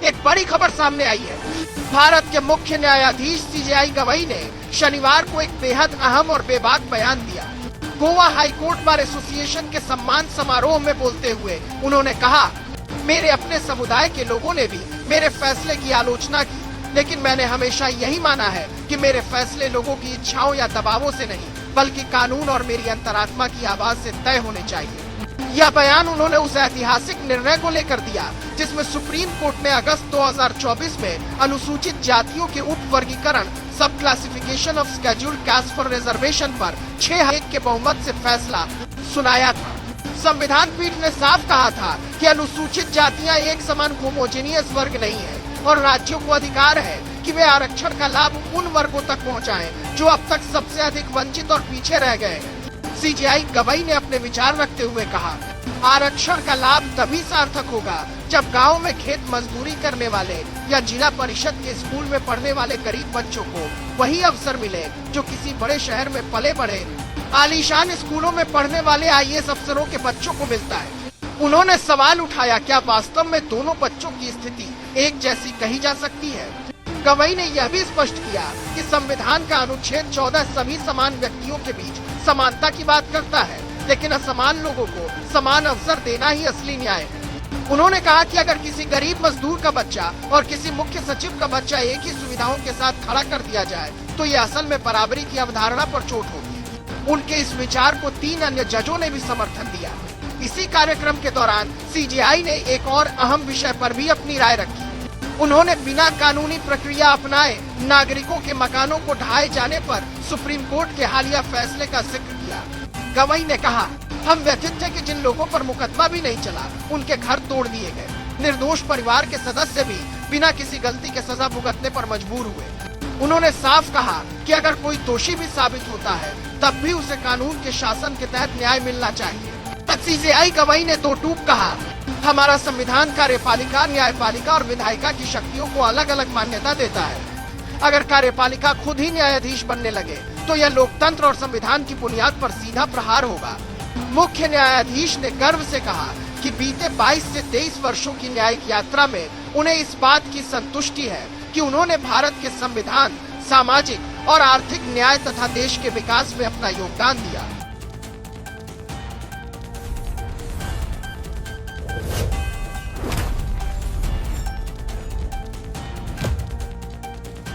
एक बड़ी खबर सामने आई है। भारत के मुख्य न्यायाधीश सीजेआई गवई ने शनिवार को एक बेहद अहम और बेबाक बयान दिया। Goa high court bar association के सम्मान समारोह में बोलते हुए उन्होंने कहा, मेरे अपने समुदाय के लोगों ने भी मेरे फैसले की आलोचना की, लेकिन मैंने हमेशा यही माना है कि मेरे फैसले लोगों की इच्छाओं या दबावों से नहीं, बल्कि कानून और मेरी अंतरात्मा की आवाज से तय होने चाहिए। यह बयान उन्होंने उस ऐतिहासिक निर्णय को लेकर दिया जिसमें सुप्रीम कोर्ट ने अगस्त 2024 में अनुसूचित जातियों के उप वर्गीकरण सब classification of scheduled caste for reservation पर 6-1 के बहुमत से फैसला सुनाया था। संविधान पीठ ने साफ कहा था कि अनुसूचित जातियां एक समान होमोजेनियस वर्ग नहीं है और राज्यों को अधिकार है कि वे आरक्षण का लाभ उन वर्गों तक पहुंचाएं जो अब तक सबसे अधिक वंचित और पीछे रह गए हैं। सीजेआई गवई ने अपने विचार रखते हुए कहा, आरक्षण का लाभ तभी सार्थक होगा जब गांव में खेत मजदूरी करने वाले या जिला परिषद के स्कूल में पढ़ने वाले गरीब बच्चों को वही अवसर मिले जो किसी बड़े शहर में पले बढ़े आलीशान स्कूलों में पढ़ने वाले आईएएस अफसरों के बच्चों को मिलता है। उन्होंने सवाल उठाया, क्या वास्तव में दोनों बच्चों की स्थिति एक जैसी कही जा सकती है? गवई ने यह भी स्पष्ट किया कि संविधान का अनुच्छेद 14 सभी समान व्यक्तियों के बीच समानता की बात करता है, लेकिन असमान लोगों को समान अवसर देना ही असली न्याय है। उन्होंने कहा कि अगर किसी गरीब मजदूर का बच्चा और किसी मुख्य सचिव का बच्चा एक ही सुविधाओं के साथ खड़ा कर दिया जाए तो ये असल में बराबरी की अवधारणा पर चोट होगी। उनके इस विचार को 3 अन्य जजों ने भी समर्थन दिया। इसी कार्यक्रम के दौरान सीजेआई ने एक और अहम विषय पर भी अपनी राय रखी। उन्होंने बिना कानूनी प्रक्रिया अपनाए नागरिकों के मकानों को ढहाए जाने पर सुप्रीम कोर्ट के हालिया फैसले का जिक्र किया। गवई ने कहा, हम व्यथित थे कि जिन लोगों पर मुकदमा भी नहीं चला उनके घर तोड़ दिए गए। निर्दोष परिवार के सदस्य भी बिना किसी गलती के सजा भुगतने पर मजबूर हुए। उन्होंने साफ कहा कि अगर कोई दोषी भी साबित होता है तब भी उसे कानून के शासन के तहत न्याय मिलना चाहिए। सीजेआई गवई ने 2 टूक कहा, हमारा संविधान कार्यपालिका, न्यायपालिका और विधायिका की शक्तियों को अलग अलग मान्यता देता है। अगर कार्यपालिका खुद ही न्यायाधीश बनने लगे तो यह लोकतंत्र और संविधान की बुनियाद पर सीधा प्रहार होगा। मुख्य न्यायाधीश ने गर्व से कहा कि बीते 22 से 23 वर्षों की न्यायिक यात्रा में उन्हें इस बात की संतुष्टि है कि उन्होंने भारत के संविधान, सामाजिक और आर्थिक न्याय तथा देश के विकास में अपना योगदान दिया।